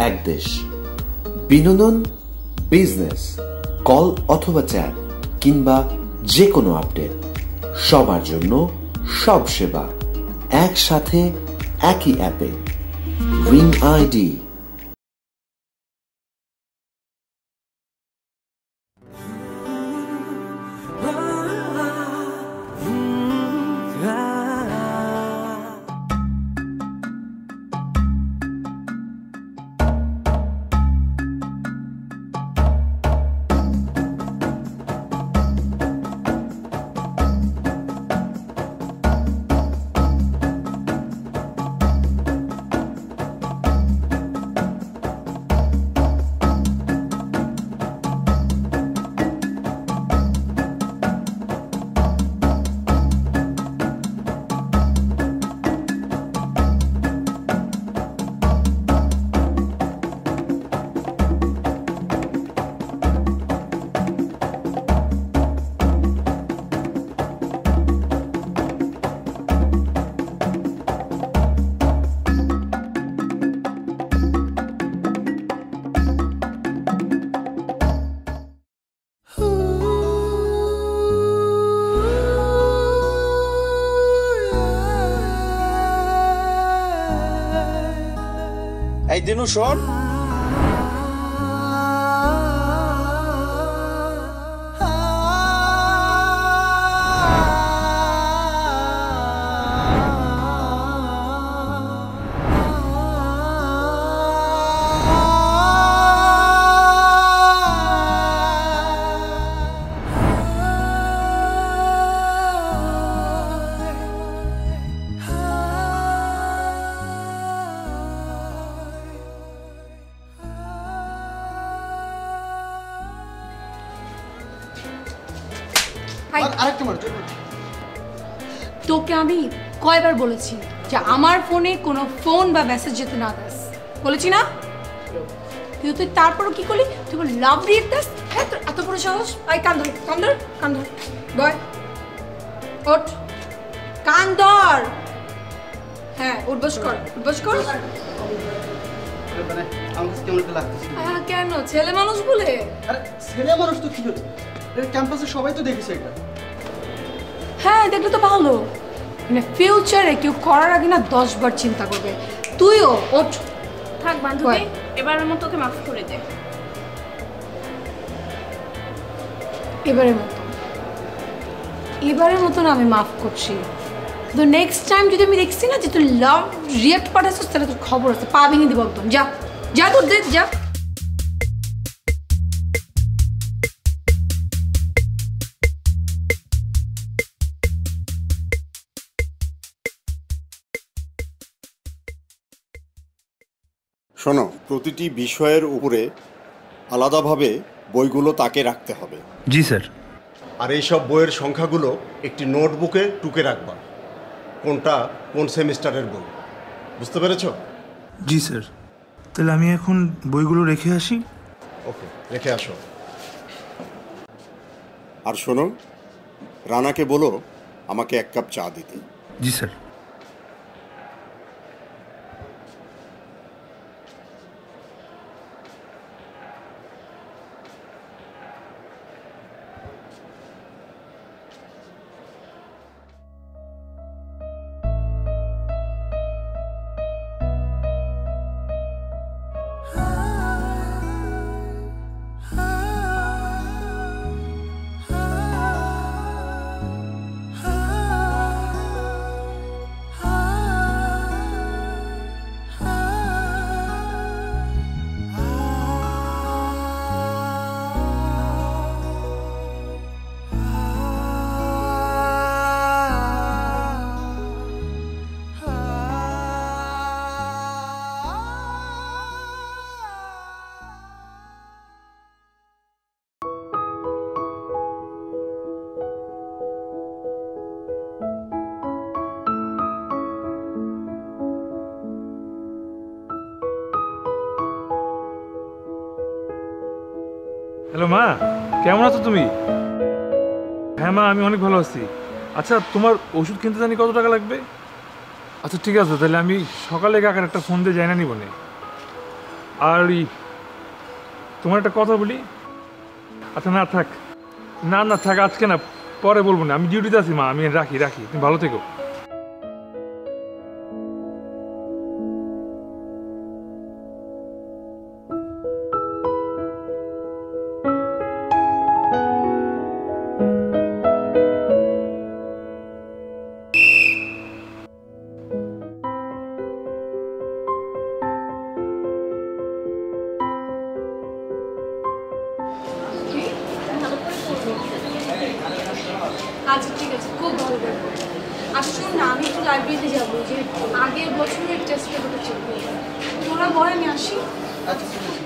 এক দেশ। বিনোদন, বিজনেস, কল অথবা চ্যাট কিংবা যে কোনো আপডেট, সবার জন্য সব সেবা একসাথে একই অ্যাপে। Ring ID. এই দিনু শোন, তোকে আমি কয়বার বলেছি যে আমার ফোনে কোনো ফোন বা মেসেজ যেতে না দাস, বলেছি না? কিন্তু তুই তারপরও কি করলি? তুই বল লাভ রিয়েক্ট দাস। হ্যাঁ, তোর এত বড় সাহস! আই কান ধর, কান ধর, কান ধর, বয় ওঠ, কান ধর। হ্যাঁ, উঠবস কর, উঠবস কর। কেন ছেলে মানুষ বলে? ছেলে মানুষ তো কি হচ্ছে, ক্যাম্পাসে সবাই তো দেখেছে এটা। হ্যাঁ, দেখলে তো ভালো। মানে ফিউচারে কেউ করার আগে না 10 বার চিন্তা করবে। তুইও ওঠ। থাক বান্ধবী, এবারের মতো ওকে মাফ করে দে। এবারের মতো না আমি মাফ করছি। তো নেক্সট টাইম যদি আমি দেখছি না যে তুই লাভ রিয়েক্ট পাঠাচ্ছিস, তাহলে তোর খবর আছে, পা ভেঙে দিব একদম। যা যা, তোর দে, যা। শোনো, প্রতিটি বিষয়ের উপরে আলাদাভাবে বইগুলো তাকে রাখতে হবে। জি স্যার। আর এইসব বইয়ের সংখ্যাগুলো একটি নোটবুকে টুকে রাখবা, কোনটা কোন সেমিস্টারের বই। বুঝতে পেরেছো? জি স্যার। তাহলে আমি এখন বইগুলো রেখে আসি। ওকে, রেখে আসো। আর শোনো, রানাকে বলো আমাকে 1 কাপ চা দিতে। জি স্যার। হ্যালো মা, কেমন আছো তুমি? হ্যাঁ মা, আমি অনেক ভালো আছি। আচ্ছা, তোমার ওষুধ কিনতে জানি কত টাকা লাগবে? আচ্ছা ঠিক আছে, তাহলে আমি সকালে কাকার একটা ফোন দিয়ে জানা নিব নে। আর তোমার একটা কথা বলি। আচ্ছা না থাক, না না থাক, আজকে না, পরে বলবো না, আমি ডিউটিতে আছি মা, আমি রাখি রাখি, তুমি ভালো থেকো। আচ্ছা ঠিক আছে, খুব ভালো করে। আচ্ছা শোন না, আমি একটু লাইব্রেরিতে যাবো, যে আগের বছরের টেস্ট পেপারটা চেক করবো। তোরা বয়, আমি আসি। আচ্ছা ঠিক আছে।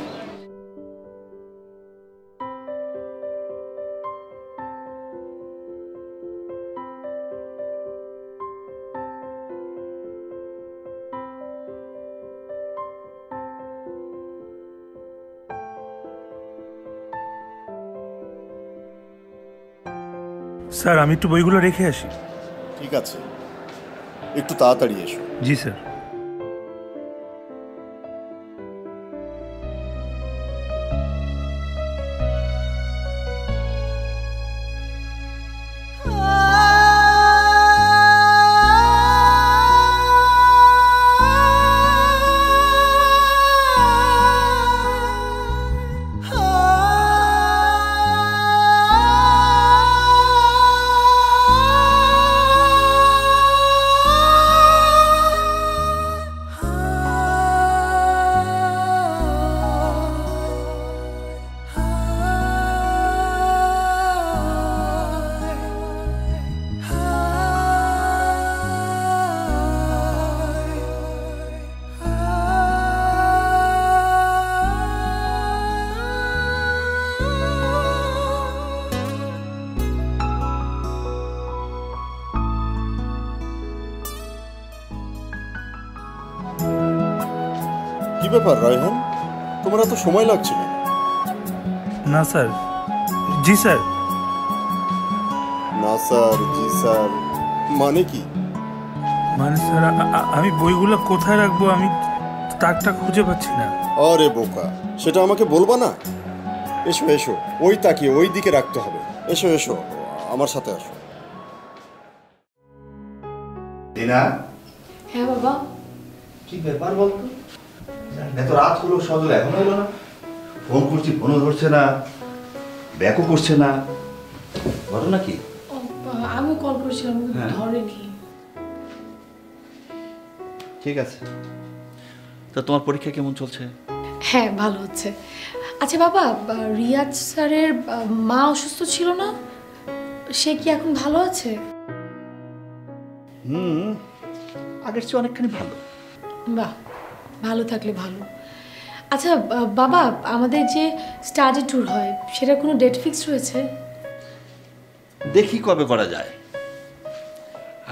স্যার আমি একটু বইগুলো রেখে আসি। ঠিক আছে, একটু তাড়াতাড়ি এসো। জি স্যার। কি ব্যাপার রায়হান, তোমার এত সময় লাগছে না? না স্যার। জি স্যার। না স্যার, জি স্যার মানে কি? মানে স্যার আমি বইগুলো কোথায় রাখবো, আমি তাকটা খুঁজে পাচ্ছি না। আরে বোকা, সেটা আমাকে বলবা না? এসো এসো, ওই তাকিয়ে ওই দিকে রাখতে হবে। এসো এসো, আমার সাথে আসো। টিনা, হ্যাঁ বাবা। কি ব্যাপার বলতো? এত রাত হলো, সজল এখনো এলো না। ফোন করছি, ফোনও ধরছে না, ব্যাকও করছে না। ঘটনা কি? আমিও কল করেছিলাম, ধরেনি। ঠিক আছে, তা তোমার পরীক্ষা কেমন চলছে? হ্যাঁ ভালো হচ্ছে। আচ্ছা বাবা, রিয়াজ স্যারের মা অসুস্থ ছিল না, সে কি এখন ভালো আছে? আগের চেয়ে অনেকখানি ভালো। বাহ, ভালো থাকলে ভালো। আচ্ছা বাবা, আমাদের যে স্টাডি ট্যুর হয় সেটা কোনো ডেট ফিক্সড হয়েছে? দেখি কবে করা যায়।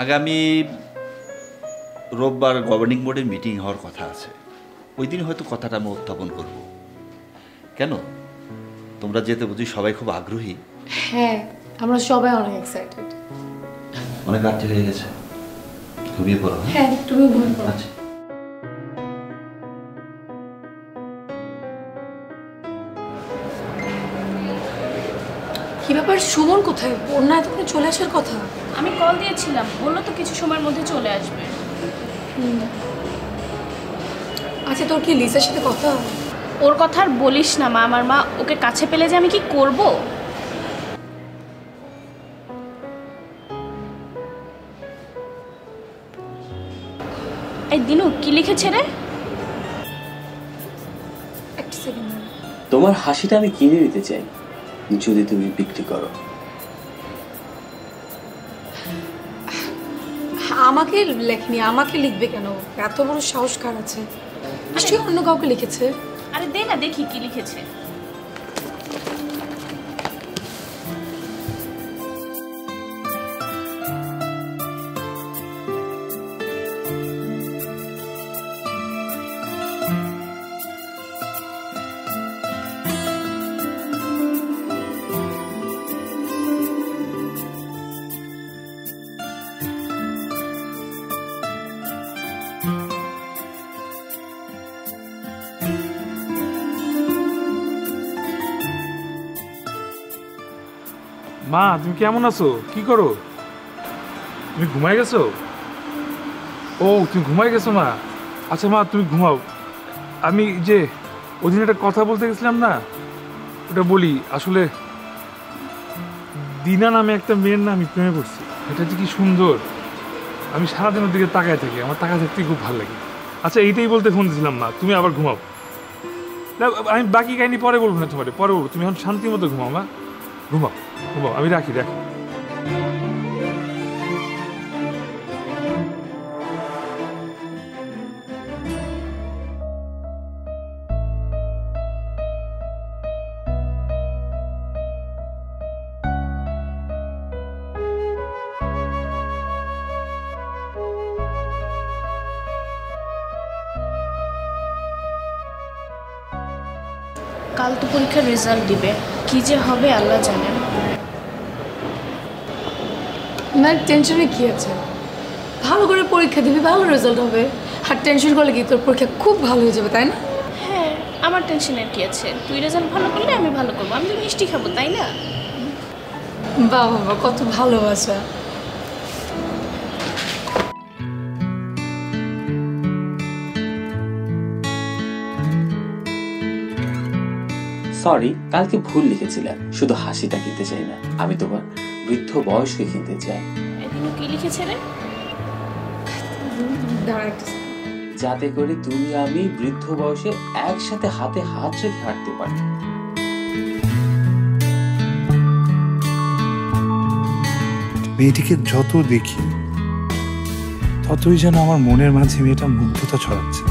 আগামী রোববার গভর্নিং বোর্ডের মিটিং হওয়ার কথা আছে, ওই দিন হয়তো কথাটা আমি উত্থাপন করব। কেন, তোমরা যেতে বুঝি সবাই খুব আগ্রহী? হ্যাঁ, আমরা সবাই অনেক এক্সাইটেড। অনেক রাত্রি হয়ে গেছে, ঘুমিয়ে পড়ো। হ্যাঁ, তুমি ঘুমিয়ে পড়ো। আচ্ছা। কি ব্যাপার, সুমন কোথায়? ওর না এতক্ষণে চলে আসার কথা। আমি কল দিয়েছিলাম, বললো তো কিছু সময়ের মধ্যে চলে আসবে। আচ্ছা, তোর কি লিসার সাথে কথা? ওর কথা আর বলিস না মা, আমার মা ওকে কাছে পেলে যে আমি কি করব। এই দিনু কি লিখেছে রে? একটা সেকেন্ড। তোমার হাসিটা আমি কিনে নিতে চাই যদি তুমি বিক্রি করো। আমাকে লেখনি, আমাকে লিখবে কেন? এত বড় সাহস কার আছে? নিশ্চয়ই অন্য কাউকে লিখেছে। আরে দে না দেখি কি লিখেছে। মা তুমি কেমন আছো? কি করো? তুমি ঘুমাই গেছো? ও তুমি ঘুমাই গেছো মা? আচ্ছা মা তুমি ঘুমাও, আমি যে ওদিন একটা কথা বলতে গেছিলাম না, ওটা বলি। আসলে দিনা নামে একটা মেয়ের না আমি প্রেমে পড়ছি। এটা যে কি সুন্দর, আমি সারাদিনের দিকে তাকায় থাকি, আমার তাকায় থাকতে খুব ভালো লাগে। আচ্ছা এইটাই বলতে ফোন দিয়েছিলাম মা, তুমি আবার ঘুমাও না, আমি বাকি কাহিনী পরে বলবো না তোমার, পরে বলবো। তুমি এখন শান্তি মতো ঘুমাও মা, ঘুমাও ঘুমাও, আমি রাখি। কাল তো পরীক্ষার রেজাল্ট দিবে, কি যে হবে আল্লাহ জানেন। না টেনশনে কি আছে, ভালো করে পরীক্ষা দিবি, ভালো রেজাল্ট হবে। আর টেনশন করলে কি তোর পরীক্ষা খুব ভালো হয়ে যাবে, তাই না? হ্যাঁ, আমার টেনশনের কি আছে? তুই রেজাল্ট ভালো করলে আমি ভালো করবো, আমি তো মিষ্টি খাবো, তাই না? বাহ বাবা, কত ভালোবাসা। সরি, কালকে ভুল লিখেছিলাম। শুধু হাসিটা কিনতে চাই না, আমি তোমার বৃদ্ধ বয়সকে কিনতে চাই। এদিনও কি লিখেছে রে? যাতে করে তুমি আমি বৃদ্ধ বয়সে একসাথে হাতে হাত রেখে হাঁটতে পারি। মেয়েটিকে যত দেখি ততই যেন আমার মনের মাঝে মেয়েটা মুগ্ধতা ছড়াচ্ছে।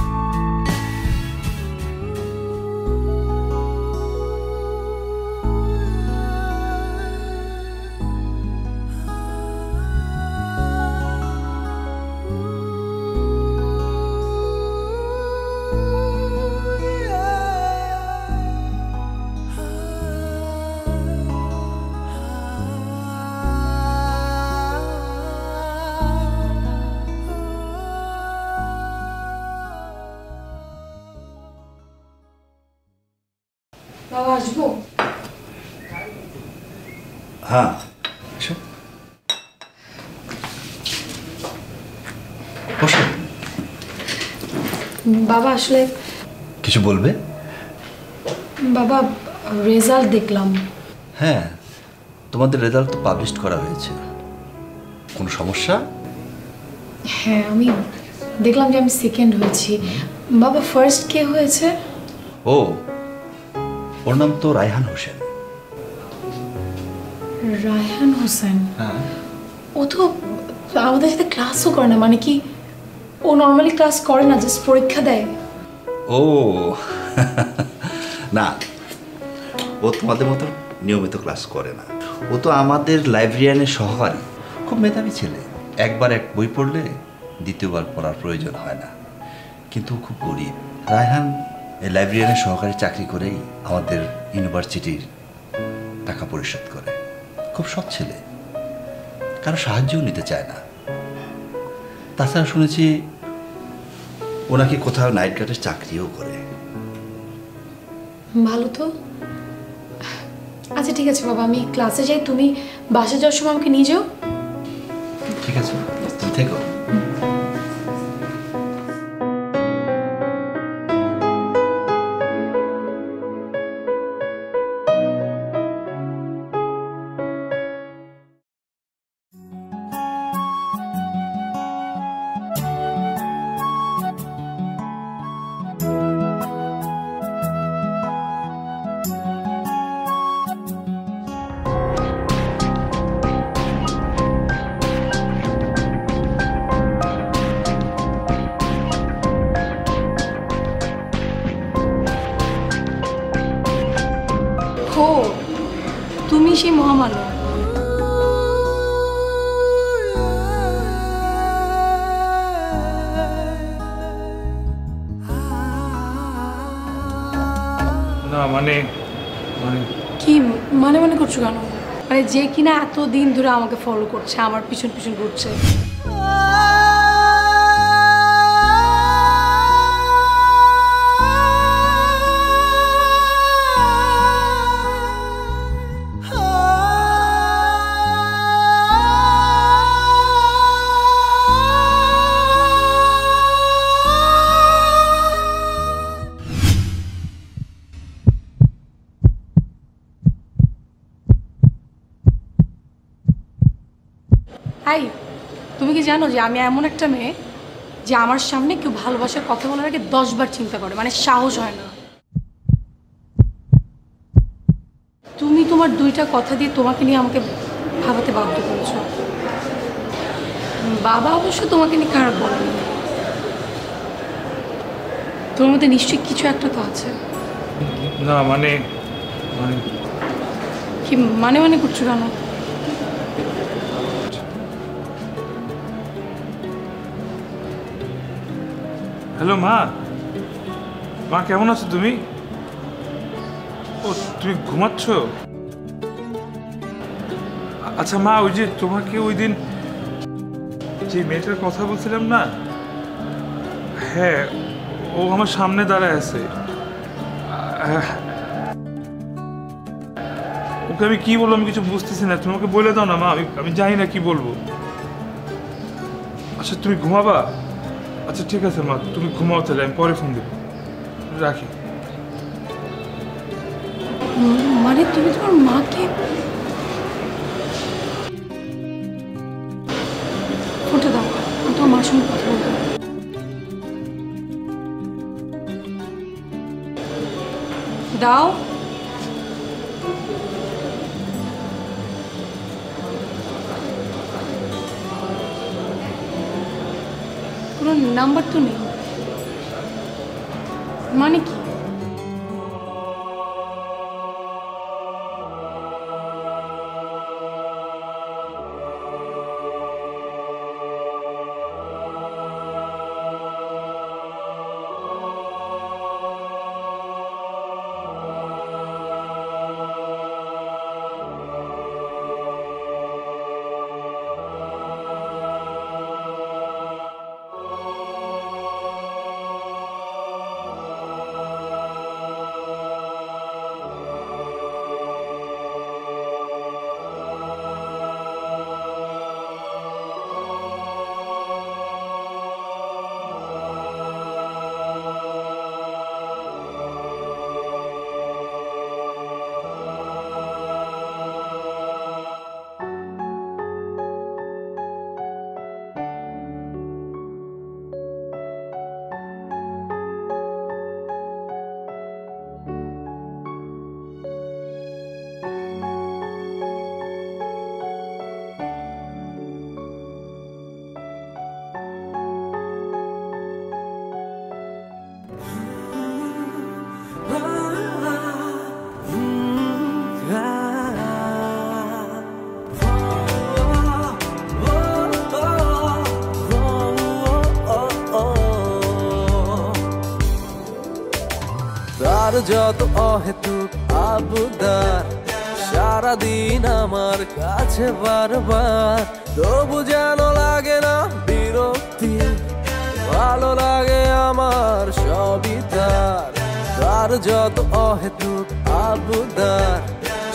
বাবা আসবো? হ্যাঁ, বাবা আসলে কিছু বলবে? বাবা রেজাল্ট দেখলাম। হ্যাঁ, তোমাদের রেজাল্ট তো পাবলিশ করা হয়েছে। কোনো সমস্যা? হ্যাঁ, আমি দেখলাম যে আমি সেকেন্ড হয়েছি। বাবা ফার্স্ট কে হয়েছে? ও, ওর নাম তো রায়হান হোসেন। রায়হান হোসেন? হ্যাঁ। ও তো আমাদের সাথে ক্লাসও করে না, মানে কি ও নর্মালি ক্লাস করে না, জাস্ট পরীক্ষা দেয়? ও না, ও তোমাদের মতো নিয়মিত ক্লাস করে না। ও তো আমাদের লাইব্রেরিয়ানের সহকারী, খুব মেধাবী ছেলে। একবার এক বই পড়লে দ্বিতীয়বার পড়ার প্রয়োজন হয় না, কিন্তু খুব গরিব। রায়হান এই লাইব্রেরিয়ানের সহকারী চাকরি করেই আমাদের ইউনিভার্সিটির টাকা পরিশোধ করে। খুব সৎ ছেলে, কারো সাহায্যও নিতে চায় না। তাছাড়া শুনেছি ওনাকে কোথাও নাইট গার্ডের চাকরিও করে। ভালো তো। আচ্ছা ঠিক আছে বাবা, আমি ক্লাসে যাই, তুমি বাসা যাওয়ার সময় আমাকে নিয়ে যাও। ঠিক আছে, তুমি থেকো। ও, তুমি সেই মহামানব। না মানে কি মানে মানে করছো কেন? মানে যে কিনা এতদিন ধরে আমাকে ফলো করছে, আমার পিছন পিছন ঘুরছে। হাই, তুমি কি জানো যে আমি এমন একটা মেয়ে যে আমার সামনে কেউ ভালোবাসার কথা বলার আগে 10 বার চিন্তা করে, মানে সাহস হয় না। তুমি তোমার 2টা কথা দিয়ে তোমাকে নিয়ে আমাকে ভাবাতে বাধ্য করেছো। বাবা অবশ্য তোমাকে নিয়ে খারাপ বলেনি, তোর মধ্যে নিশ্চয়ই কিছু একটা তো আছে। না মানে মানে কি মানে মানে করছো কেন? হ্যালো মা, মা কেমন আছো তুমি? ও তুমি ঘুমাচ্ছ? আচ্ছা মা, ওই যে তোমাকে ওই দিন যে মেয়েটার কথা বলছিলাম না, হ্যাঁ ও আমার সামনে দাঁড়ায় আছে। ওকে আমি কি বলবো আমি কিছু বুঝতেছি না, তোমাকে বলে দাও না মা, আমি জানি না কি বলবো। আচ্ছা তুমি ঘুমাবা? আচ্ছা ঠিক আছে মা, তুমি ঘুমাও তাহলে, আমি পরে ফোন দেবো, রাখি। মানে তুমি তোমার মাকে ফোনটা দাও, আমি তোমার মার সঙ্গে কথা বলবো। দাও। কোনো নাম্বার তো নেই, মানে কি? যত অহেতুক আবদার সারাদিন আমার কাছে বারবার, তবু যেন লাগে না বিরক্তি, ভালো লাগে আমার সবই তার যত অহেতুক আবদার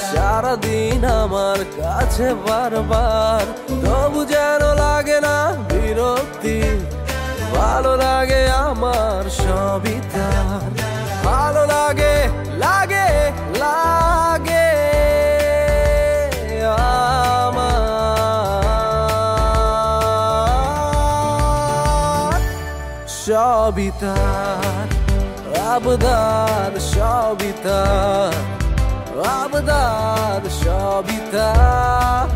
সারাদিন আমার কাছে বারবার, তবু যেন লাগে না বিরক্তি, ভালো লাগে আমার সবই তার, ভালো লাগে লাগে লাগে আমার সবই তার, আবদার সবই তার, আবদার সবই তার।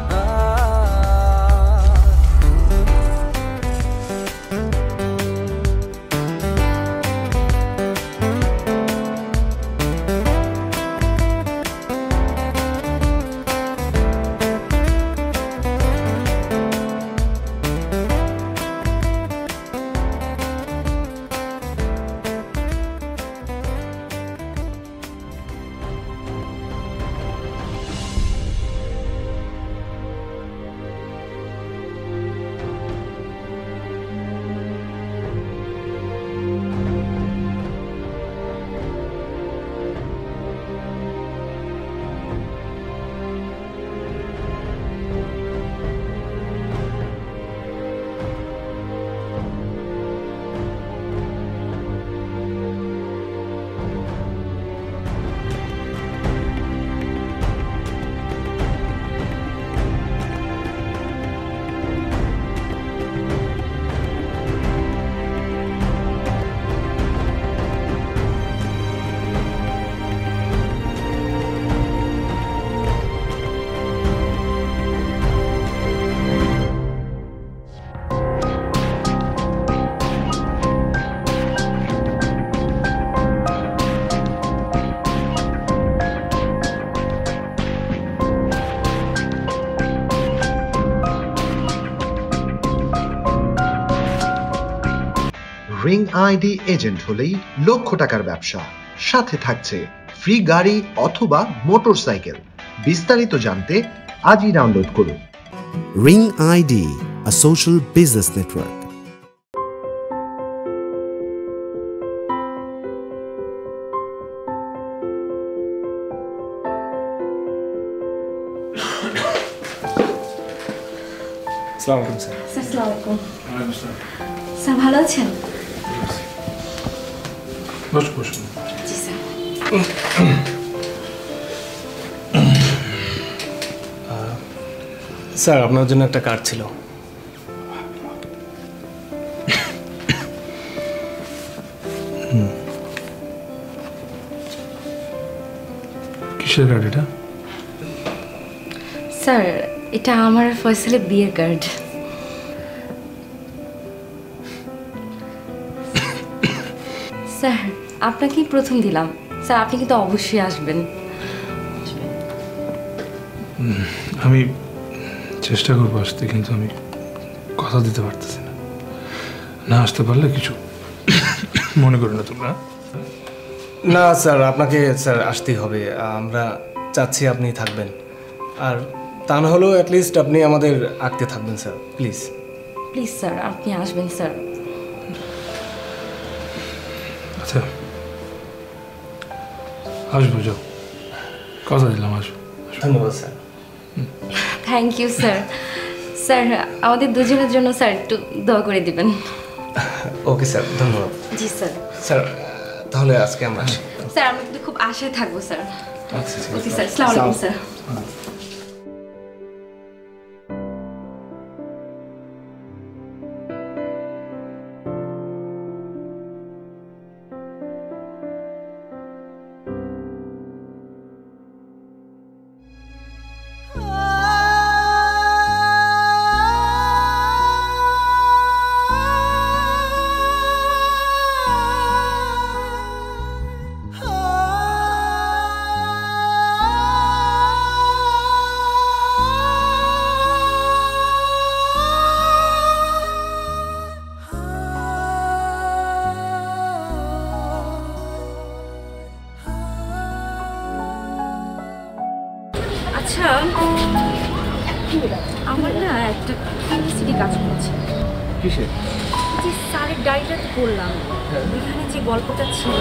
রিং আইডি এজেন্ট হলেই লক্ষ টাকার ব্যবসা, সাথে থাকছে ফ্রি গাড়ি অথবা মোটরসাইকেল। বিস্তারিত জানতে আজই ডাউনলোড করুন। Ring ID, a social business network. আসসালামু আলাইকুম স্যার। আসসালামু আলাইকুম। স্যার ভালো আছেন? বসুন বসুন। জি স্যার। স্যার আপনার জন্য একটা কার্ড ছিল। কিসের কার্ড এটা? স্যার এটা আমার ফয়সালের বিয়ের কার্ড। স্যার আপনাকেই প্রথম দিলাম। স্যার আপনি কিন্তু অবশ্যই আসবেন। আমি চেষ্টা করবো আসতে, কিন্তু আমি কথা দিতে পারতেছি না। না আসতে পারলে কিছু মনে করি না তোমরা। না স্যার, আপনাকে স্যার আসতেই হবে। আমরা চাচ্ছি আপনি থাকবেন, আর তা না হলেও অ্যাটলিস্ট আপনি আমাদের আঁকতে থাকবেন স্যার, প্লিজ। প্লিজ স্যার আপনি আসবেন স্যার। আচ্ছা আসবো, যাও, কথা দিলাম আসবো। ধন্যবাদ sir. Thank you sir. Sir আমাদের দুজনের জন্য স্যার একটু দোয়া করে দিবেন। ওকে স্যার, ধন্যবাদ। জি স্যার। স্যার তাহলে আজকে আমরা আসি। স্যার আমরা কিন্তু খুব আশায় থাকবো স্যার। আচ্ছা ওকে স্যার, আসসালামু আলাইকুম স্যার। আচ্ছা আমার না একটা কিউরিওসিটি কাজ করছে। কিসের? যে স্যারের ডায়েরিটাতে পড়লাম, এখানে যে গল্পটা ছিল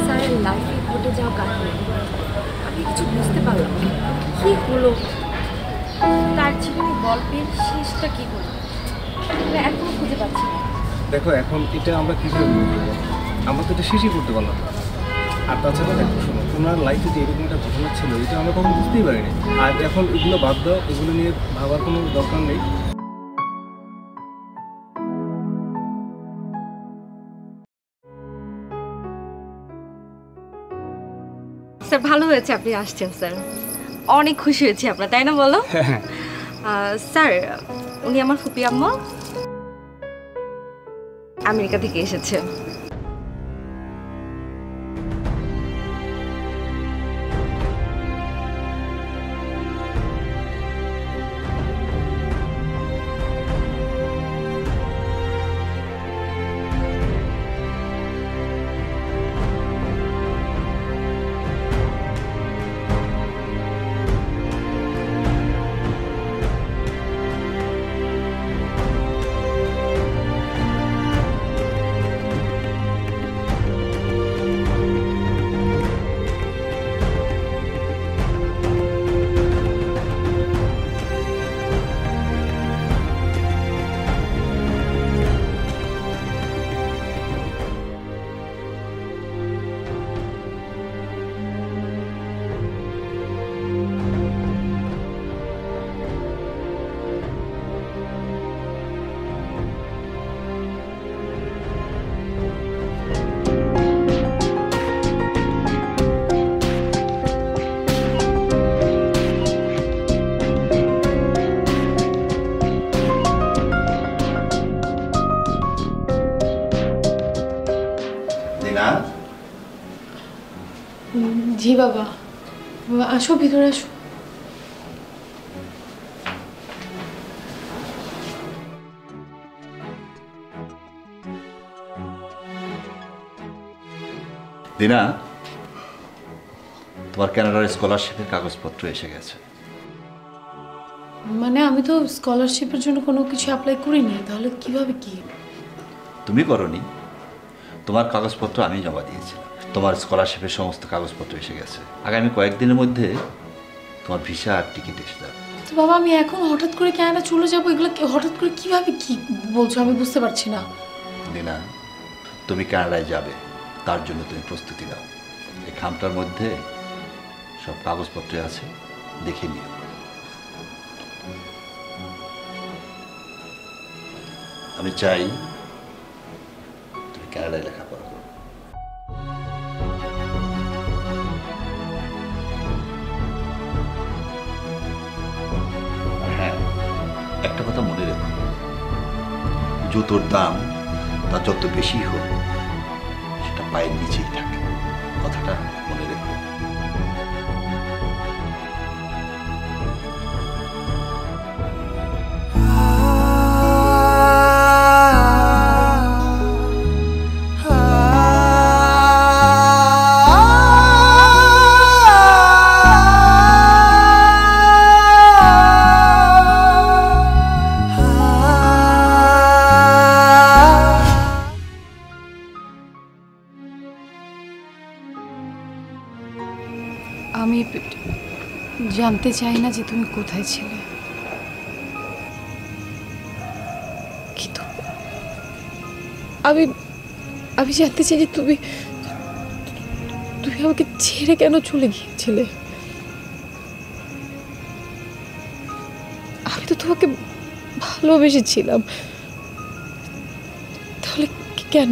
স্যারের লাইফে ঘটে যাওয়া কাহিনী, আমি কিছু বুঝতে পারলাম না কি হলো, তার জীবনে গল্পের শেষটা কি হলো আমি এখনো খুঁজে পাচ্ছি না। দেখো এখন এটা আমরা কীভাবে বলবো, আমরা তো এটা শেষই করতে পারলাম না। আর তাছাড়া দেখো শোনো, তোমার লাইফে যে এরকম একটা ঘটনা ছিল এটা আমরা কখনো বুঝতেই পারিনি। আর এখন এগুলো বাদ দাও, এগুলো নিয়ে ভাবার কোনো দরকার নেই। স্যার ভালো হয়েছে আপনি আসছেন স্যার, অনেক খুশি হয়েছি আপনার, তাই না বলো? স্যার উনি আমার ফুপি আম্মা, আমেরিকা থেকে এসেছে। জি বাবা, আসো ভিতরে আসো। দিনা, তোমার কানাডার স্কলারশিপের কাগজপত্র এসে গেছে। মানে আমি তো স্কলারশিপের জন্য কোনো কিছু অ্যাপ্লাই করিনি, তাহলে কিভাবে কি? তুমি করনি, তোমার কাগজপত্র আমি জমা দিয়েছিলাম। তোমার স্কলারশিপের সমস্ত কাগজপত্র এসে গেছে। আগামী কয়েকদিনের মধ্যে তোমার ভিসা আর টিকিট এসে যাবে। তো বাবা, আমি এখন হঠাৎ করে কানাডা চলে যাবো, এগুলো হঠাৎ করে কিভাবে কি বলছো আমি বুঝতে পারছি না। দিনা, তুমি কানাডায় যাবে, তার জন্য তুমি প্রস্তুতি নাও। এই খামটার মধ্যে সব কাগজপত্র আছে, দেখে নিও। আমি চাই তুমি কানাডায় লেখাপড়া করো। হ্যাঁ, একটা কথা মনে রেখো, জুতোর দাম তা যত বেশি হোক সেটা পায়ের নিচেই থাকে, কথাটা মনে রেখো। আমি জানতে চাই না যে তুমি কোথায় ছিলে, কিন্তু আমি জানতে চাই যে তুমি আমাকে ছেড়ে কেন চলে গিয়েছিলে। আমি তো তোমাকে ভালোবেসেছিলাম, তাহলে কেন?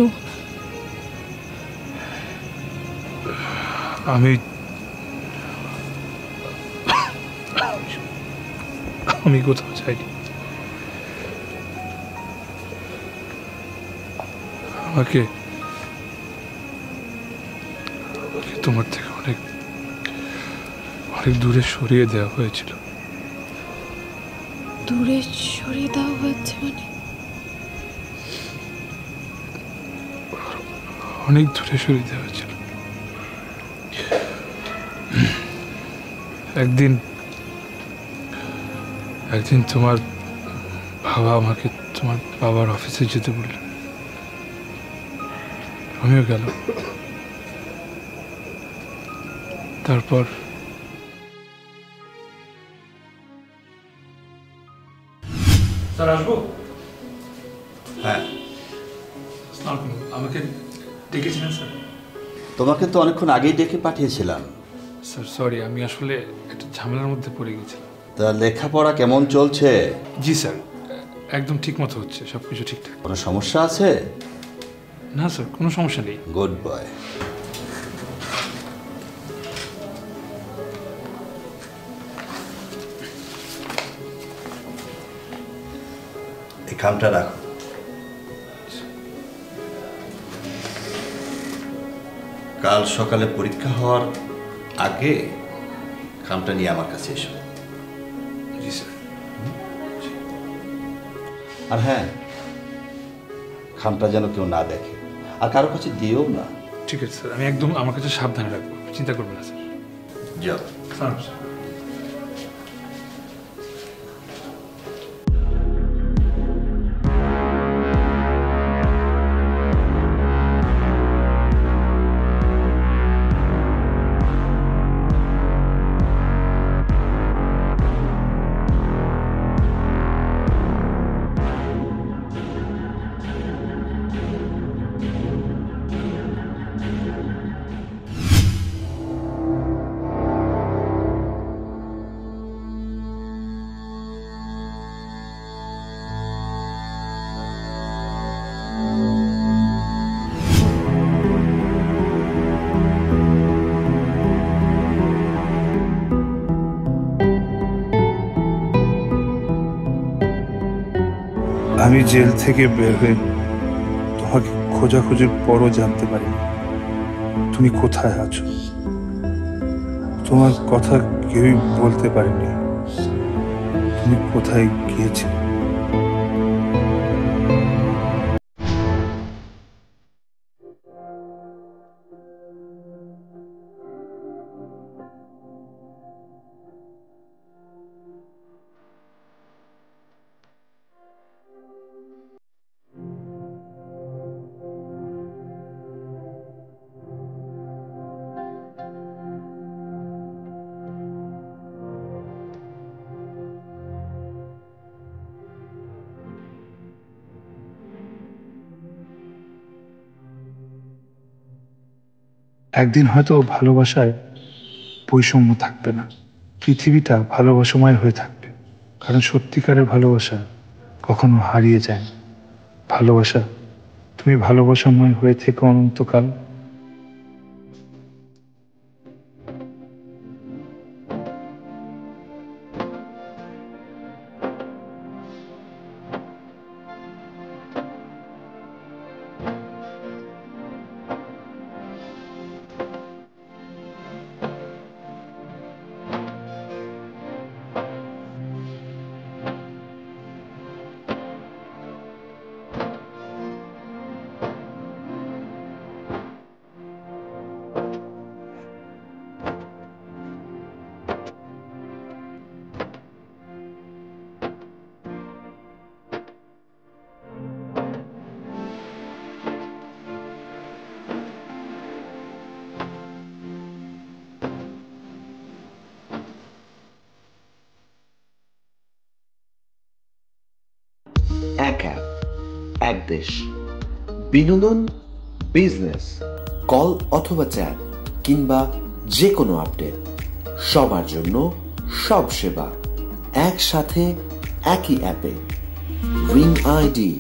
আমি কোথাও চাইনি। আমাকে তোমার থেকে অনেক দূরে সরিয়ে দেওয়া হয়েছিল। দূরে সরিয়ে দেওয়া হয়েছে মানে? অনেক দূরে সরিয়ে দেওয়া হয়েছিল। একদিন তোমার বাবা আমাকে তোমার বাবার অফিসে যেতে বললেন, আমিও গেলাম। তারপর স্যার আসবো? হ্যাঁ, আমাকে ডেকেছিলেন স্যার? তোমাকে তো অনেকক্ষণ আগেই ডেকে পাঠিয়েছিলাম। স্যার সরি, আমি আসলে একটা ঝামেলার মধ্যে পড়ে গেছিলাম। তা লেখাপড়া কেমন চলছে? জি স্যার, একদম ঠিক মতো হচ্ছে, সবকিছু ঠিকঠাক। কোনো সমস্যা আছে? না স্যার, কোনো সমস্যা নেই। Good boy. এই খামটা রাখো। কাল সকালে পরীক্ষা হওয়ার আগে খামটা নিয়ে আমার কাছে এসো। জি স্যার। আর হ্যাঁ, খামটা যেন কেউ না দেখে, আর কারো কাছে দিও না। ঠিক আছে স্যার, আমি একদম আমার কাছে সাবধানে রাখবো, চিন্তা করবেন না স্যার। যাও। স্যার আমি জেল থেকে বের হয়ে তোমাকে খোঁজাখুঁজির পরও জানতে পারিনি তুমি কোথায় আছো। তোমার কথা কেউই বলতে পারেনি তুমি কোথায় গিয়েছিলে। একদিন হয়তো ভালোবাসায় বৈষম্য থাকবে না, পৃথিবীটা ভালোবাসাময় হয়ে থাকবে। কারণ সত্যিকারের ভালোবাসা কখনো হারিয়ে যায় না। ভালোবাসা, তুমি ভালোবাসাময় হয়ে থেকো অনন্তকাল। এক অ্যাপ, এক দেশ। বিনোদন, বিজনেস, কল অথবা চ্যাট কিংবা যে কোনো আপডেট, সবার জন্য সব সেবা একসাথে একই অ্যাপে। Ring ID.